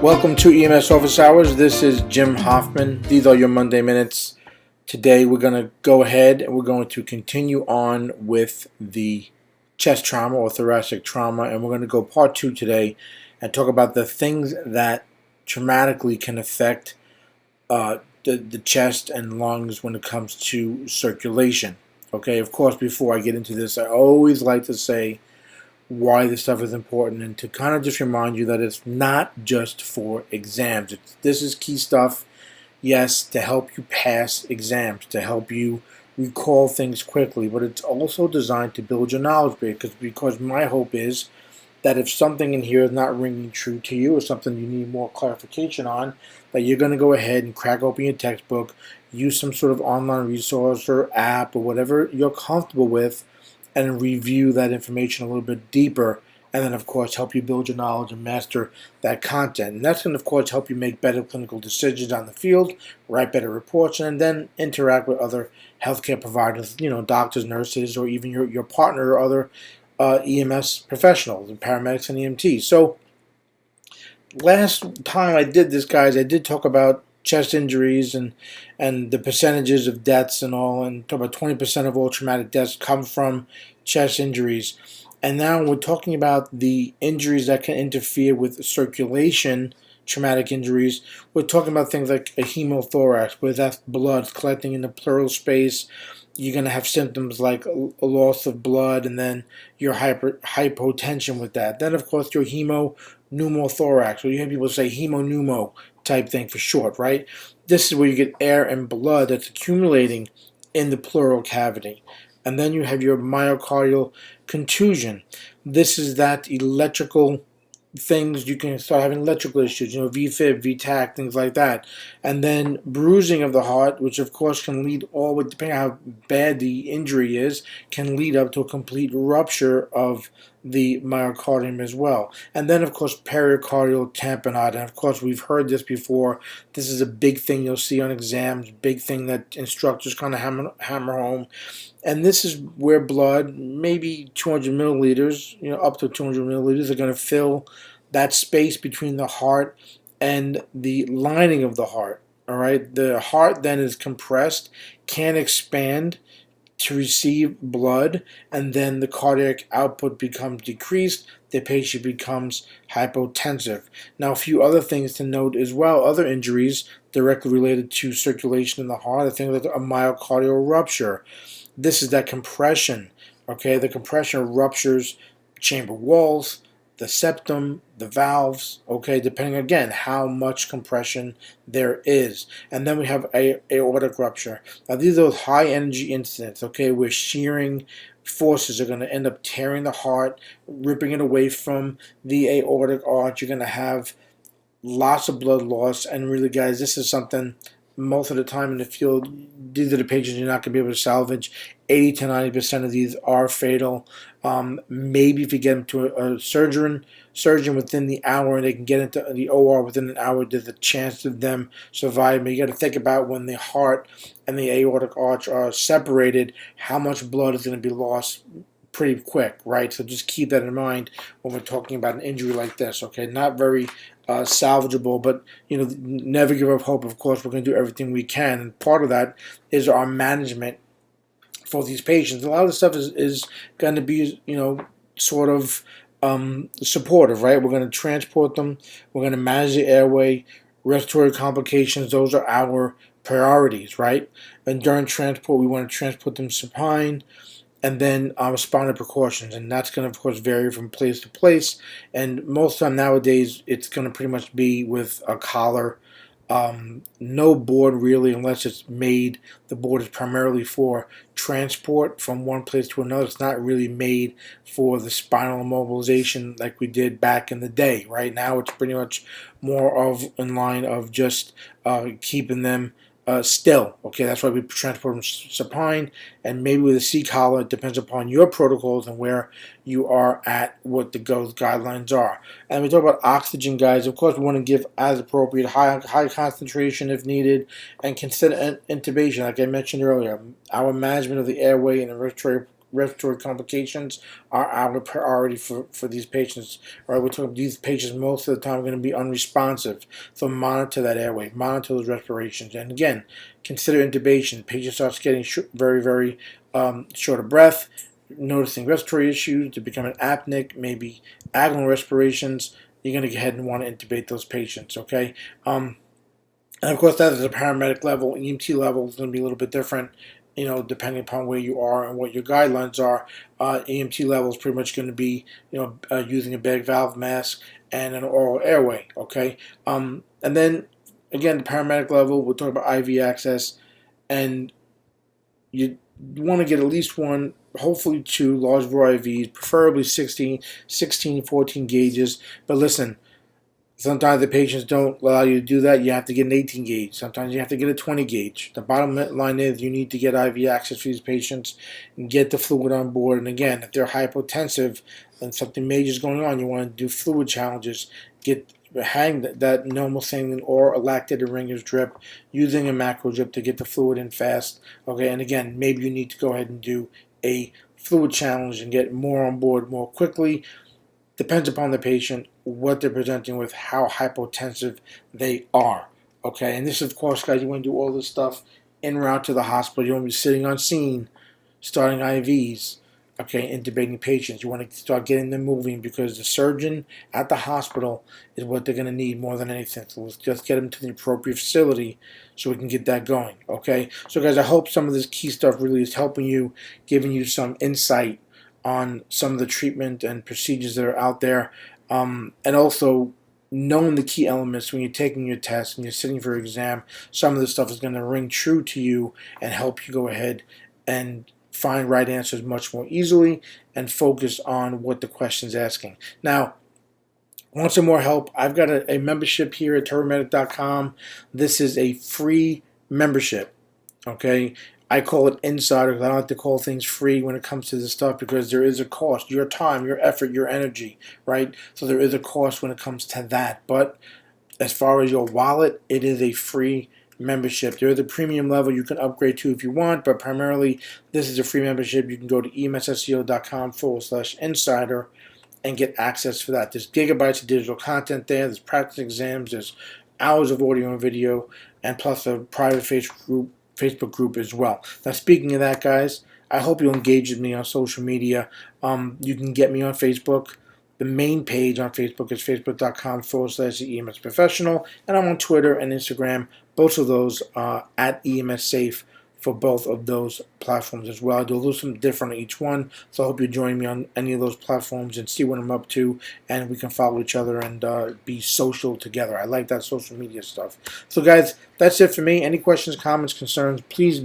Welcome to EMS Office Hours. This is Jim Hoffman. These are your Monday Minutes. Today we're going to go ahead and we're going to continue on with the chest trauma or thoracic trauma, and we're going to go part 2 today and talk about the things that traumatically can affect the chest and lungs when it comes to circulation. Okay, of course, before I get into this, I always like to say why this stuff is important and to kind of just remind you that it's not just for exams. This is key stuff, yes, to help you pass exams, to help you recall things quickly, but it's also designed to build your knowledge base because my hope is that if something in here is not ringing true to you or something you need more clarification on, that you're going to go ahead and crack open your textbook, use some sort of online resource or app or whatever you're comfortable with, and review that information a little bit deeper, and then of course help you build your knowledge and master that content. And that's going to of course help you make better clinical decisions on the field, write better reports, and then interact with other healthcare providers, doctors, nurses, or even your partner or other EMS professionals, and paramedics and EMTs. So last time I did this, guys, I did talk about chest injuries and the percentages of deaths and all, and talk about 20% of all traumatic deaths come from chest injuries. And now we're talking about the injuries that can interfere with circulation, traumatic injuries. We're talking about things like a hemothorax, where that's blood collecting in the pleural space. You're going to have symptoms like a loss of blood, and then your hypotension with that. Then, of course, your pneumothorax, or you hear people say hemopneumo type thing for short, right? This is where you get air and blood that's accumulating in the pleural cavity. And then you have your myocardial contusion. This is that electrical things, you can start having electrical issues, VFib, VTAC, things like that. And then bruising of the heart, which of course can lead depending on how bad the injury is, can lead up to a complete rupture of the myocardium as well. And then of course pericardial tamponade, and of course we've heard this before. This is a big thing you'll see on exams, big thing that instructors kind of hammer home. And this is where blood, maybe 200 milliliters, up to 200 milliliters, are going to fill that space between the heart and the lining of the heart. All right, the heart then is compressed, can't expand to receive blood, and then the cardiac output becomes decreased. The patient becomes hypotensive. Now, a few other things to note as well. Other injuries directly related to circulation in the heart are things like a myocardial rupture. This is that compression, okay? The compression ruptures chamber walls, the septum, the valves, okay, depending, again, how much compression there is. And then we have aortic rupture. Now, these are those high-energy incidents, okay, where shearing forces are going to end up tearing the heart, ripping it away from the aortic arch. You're going to have lots of blood loss, and really, guys, this is something most of the time in the field, these are the patients you're not going to be able to salvage. 80 to 90% of these are fatal. Maybe if you get them to a surgeon within the hour and they can get into the OR within an hour, there's a chance of them surviving. But you got to think about when the heart and the aortic arch are separated, how much blood is going to be lost pretty quick, right? So just keep that in mind when we're talking about an injury like this, okay? Not very salvageable, but never give up hope. Of course, we're going to do everything we can, and part of that is our management for these patients. A lot of the stuff is going to be sort of supportive, right? We're going to transport them, we're going to manage the airway, respiratory complications. Those are our priorities, right? And during transport, we want to transport them supine, and then responder precautions, and that's going to, of course, vary from place to place. And most of the time nowadays, it's going to pretty much be with a collar. No board really, unless it's made. The board is primarily for transport from one place to another. It's not really made for the spinal immobilization like we did back in the day. Right now, it's pretty much more of in line of just keeping them still. Okay, that's why we transport them supine, and maybe with a C-collar. It depends upon your protocols and where you are at, what the guidelines are. And we talk about oxygen, guys. Of course, we want to give as appropriate, high concentration if needed, and consider intubation. Like I mentioned earlier, our management of the airway and the respiratory respiratory complications are our priority for these patients. Right, we're talking these patients most of the time are going to be unresponsive, so monitor that airway, monitor those respirations, and again, consider intubation. Patient starts getting very short of breath, noticing respiratory issues, to become an apneic, maybe agonal respirations. You're going to go ahead and want to intubate those patients. Okay. And of course, that is a paramedic level. EMT level is going to be a little bit different, depending upon where you are and what your guidelines are. EMT level is pretty much going to be, using a bag valve mask and an oral airway. Okay, and then again, the paramedic level, we'll talk about IV access, and you want to get at least one, hopefully two large bore IVs, preferably 16, 14 gauges. But listen, sometimes the patients don't allow you to do that. You have to get an 18 gauge. Sometimes you have to get a 20 gauge. The bottom line is you need to get IV access for these patients and get the fluid on board. And again, if they're hypotensive and something major is going on, you want to do fluid challenges. Hang that normal saline or a lactated Ringer's drip using a macro drip to get the fluid in fast. Okay, and again, maybe you need to go ahead and do a fluid challenge and get more on board more quickly. Depends upon the patient, what they're presenting with, how hypotensive they are. Okay, and this, of course, guys, you want to do all this stuff en route to the hospital. You don't want to be sitting on scene, starting IVs, okay, intubating patients. You want to start getting them moving because the surgeon at the hospital is what they're going to need more than anything. So let's just get them to the appropriate facility so we can get that going. Okay, so guys, I hope some of this key stuff really is helping you, giving you some insight on some of the treatment and procedures that are out there, and also knowing the key elements when you're taking your test and you're sitting for your exam. Some of this stuff is going to ring true to you and help you go ahead and find right answers much more easily and focus on what the question's asking. Now, want some more help? I've got a membership here at turbomedic.com. This is a free membership. Okay, I call it insider because I don't like to call things free when it comes to this stuff because there is a cost. Your time, your effort, your energy, right? So there is a cost when it comes to that. But as far as your wallet, it is a free membership. There is a premium level you can upgrade to if you want, but primarily this is a free membership. You can go to emsseo.com/insider and get access for that. There's gigabytes of digital content there. There's practice exams. There's hours of audio and video, and plus a private Facebook group as well. Now, speaking of that, guys, I hope you'll engage with me on social media. You can get me on Facebook. The main page on Facebook is facebook.com/EMS Professional, and I'm on Twitter and Instagram, both of those at EMS Safe for both of those platforms as well. I do a little something different on each one, so I hope you join me on any of those platforms and see what I'm up to, and we can follow each other and be social together. I like that social media stuff. So, guys, that's it for me. Any questions, comments, concerns, please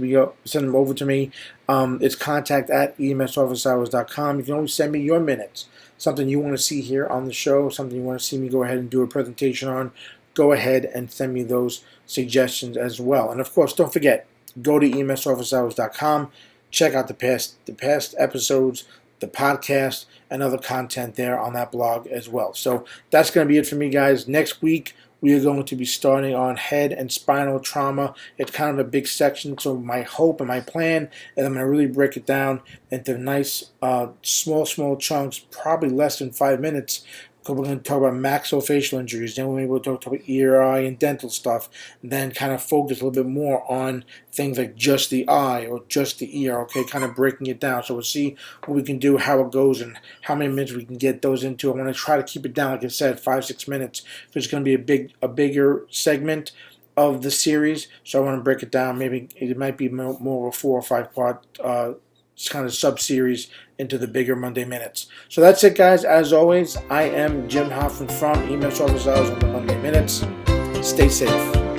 send them over to me. It's contact@emsofficehours.com. You can always send me your minutes, something you want to see here on the show, something you want to see me go ahead and do a presentation on. Go ahead and send me those suggestions as well. And, of course, don't forget, go to emsofficehours.com. Check out the past episodes, the podcast, and other content there on that blog as well. So that's going to be it for me, guys. Next week, we are going to be starting on head and spinal trauma. It's kind of a big section, so my hope and my plan is I'm going to really break it down into nice, small chunks, probably less than 5 minutes. We're going to talk about maxillofacial injuries, then we're going to talk about ear, eye, and dental stuff, then kind of focus a little bit more on things like just the eye or just the ear, okay, kind of breaking it down. So we'll see what we can do, how it goes, and how many minutes we can get those into. I want to try to keep it down, like I said, 5-6 minutes, because it's going to be a bigger segment of the series, so I want to break it down. Maybe it might be more of a 4 or 5 part kind of sub-series into the bigger Monday Minutes. So that's it, guys. As always, I am Jim Hoffman from EMS Office Hours on the Monday Minutes. Stay safe.